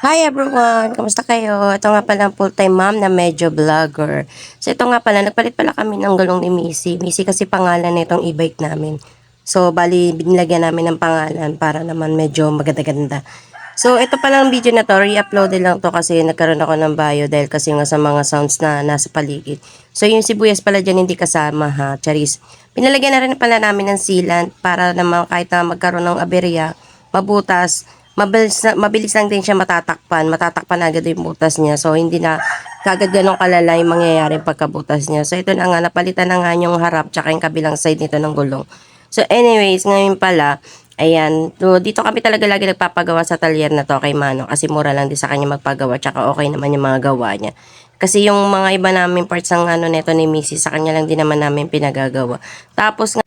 Hi everyone! Kamusta kayo? Ito nga pala ang full-time mom na medyo vlogger. So ito nga pala, nagpalit pala kami ng gulong ni Missy. Missy kasi pangalan na itong e-bike namin. So bali, binilagyan namin ng pangalan para naman medyo maganda-ganda. So ito pala ang video na to, re-uploaded lang to kasi nagkaroon ako ng bio dahil kasi nga sa mga sounds na nasa paligid. So yung sibuyas pala dyan hindi kasama ha, charis. Pinalagyan na rin pala namin ng sealant para naman kahit na magkaroon ng aberya, mabutas, mabilis lang din siya matatakpan agad yung butas niya. So, hindi na kagad ganun kalala yung mangyayari pagkabutas niya. So, ito na nga, napalitan na nga yung harap tsaka yung kabilang side nito ng gulong. So, anyways, ngayon pala, ayan, so, dito kami talaga lagi nagpapagawa sa talyer na to kay Mano kasi mura lang din sa kanya magpagawa tsaka okay naman yung mga gawa niya. Kasi yung mga iba namin parts ng ano neto ni Missy, sa kanya lang din naman namin pinagagawa. Tapos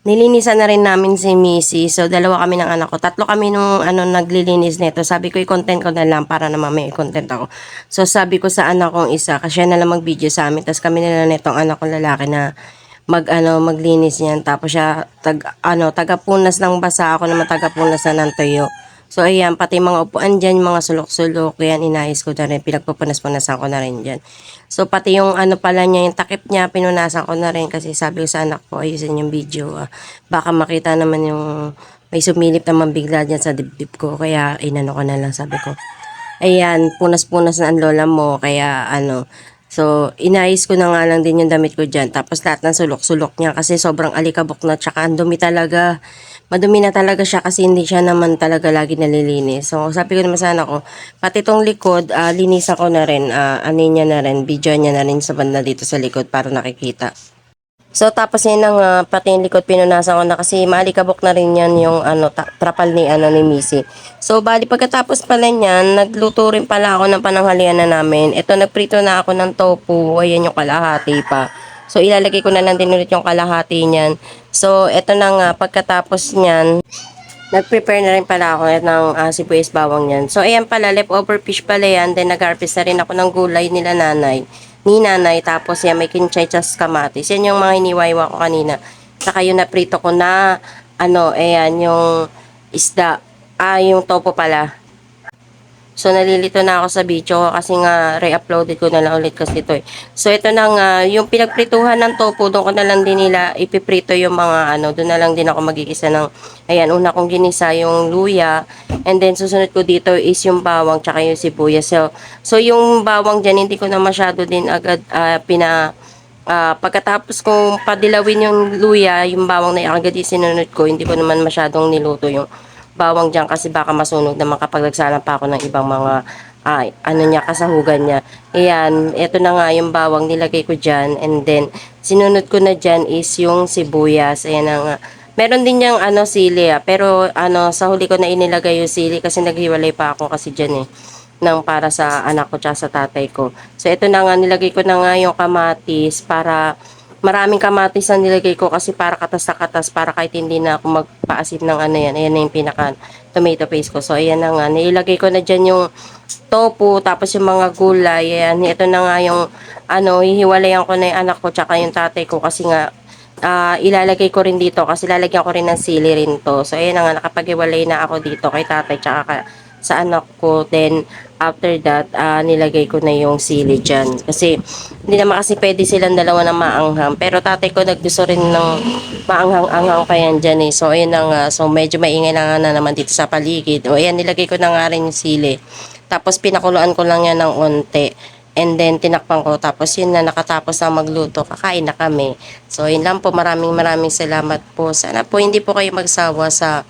nilinisan na rin namin si Missy. So, dalawa kami ng anak ko. Tatlo kami nung naglilinis nito. Sabi ko, i-content ko na lang para naman may content ako. So, sabi ko sa anak kong isa, kasi siya na lang mag-video sa amin. Tapos kami nila nitong anak kong lalaki na maglinis niyan. Tapos siya, tagapunas ng basa. Ako naman tagapunas na ng tuyo. So, ayan, pati mga upuan dyan, yung mga sulok-sulok, yan, inayos ko na rin, pinagpupunas-punasan ko na rin dyan. So, pati yung ano pala niya, yung takip niya, pinunasan ko na rin kasi sabi ko sa anak ko, ayusin yung video, baka makita naman yung may sumilip naman bigla dyan sa dibdib ko, kaya inano ko na lang, sabi ko. Ayan, punas-punas na ang lola mo, kaya so, inayos ko na nga lang din yung damit ko dyan. Tapos lahat ng sulok-sulok niya kasi sobrang alikabok na tsaka ang dumi talaga. Madumi na talaga siya kasi hindi siya naman talaga lagi nalilinis. So, sabi ko naman sana ko, pati tong likod, linisan ko na rin, niya na rin, video niya na rin sa banda dito sa likod para nakikita. So, tapos yun ang pati yung likod pinunasan ko na kasi maalikabok na rin yan yung trapal ni Missy. So, bali pagkatapos pala niyan, nagluto rin pala ako ng pananghalian na namin. Ito, nagprito na ako ng tofu. Ayan yung kalahati pa. So, ilalagay ko na lang din ulit yung kalahati niyan. So, ito na nga, pagkatapos niyan, nag-prepare na rin pala ako ng sibuyas bawang yan. So, ayan pala, leftover fish pala yan. Then, nag-harvest na rin ako ng gulay nila nanay. Ni nanay. Tapos, yan, may kinchay tsas kamatis. Yan yung mga hiniwaiwa ko kanina. Saka yung naprito ko na, ayan, yung isda. Yung topo pala. So, nalilito na ako sa video kasi nga re-uploaded ko na lang ulit kasi ito eh. So, ito na nga, yung pinagprituhan ng tofu, doon ko na lang din nila ipiprito yung mga doon na lang din ako magigisa ng, ayan, una kong ginisa yung luya, and then susunod ko dito is yung bawang tsaka yung sibuyas. So yung bawang dyan, hindi ko na masyado din agad pagkatapos kong padilawin yung luya, yung bawang na agad sinunod ko, hindi ko naman masyadong niluto yung bawang dyan kasi baka masunog naman kapag nagsalang pa ako ng ibang mga kasahugan niya. Ayan, ito na nga yung bawang nilagay ko dyan, and then sinunod ko na dyan is yung sibuyas. Ayan na nga. Meron din yung sili pero sa huli ko na inilagay yung sili kasi naghiwalay pa ako kasi dyan ng para sa anak ko tsaka sa tatay ko. So ito na nga, nilagay ko na nga yung kamatis para maraming kamatis ang nilagay ko kasi para katas na katas, para kahit hindi na ako magpaasim ng yan. Ayan na yung pinaka tomato paste ko. So, ayan na nga. Nilagay ko na dyan yung tofu, tapos yung mga gulay. Ayan, ito na nga yung hihiwalayan ko na yung anak ko tsaka yung tatay ko kasi nga ilalagay ko rin dito kasi lalagyan ko rin ng sili rin to. So, ayan na nga. Nakapag-hiwalay na ako dito kay tatay tsaka sa anak ko. Then, after that, nilagay ko na yung sili dyan. Kasi, hindi naman kasi pwede silang dalawa na maanghang. Pero tatay ko naggusto rin ng maanghang-anghang pa yan dyan eh. So, ayun na nga. So, medyo maingay na nga na naman dito sa paligid. O, ayan, nilagay ko na nga rin yung sili. Tapos, pinakuluan ko lang yan ng onte. And then, tinakpan ko. Tapos, yun na, nakatapos na magluto. Kakain na kami. So, yun lang po. Maraming salamat po. Sana po hindi po kayo magsawa sa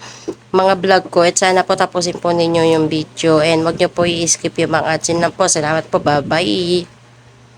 mga vlog ko. At sana po tapusin po ninyo yung video. And wag nyo po i-skip yung mga ads. Yun lang po. Salamat po. Bye-bye.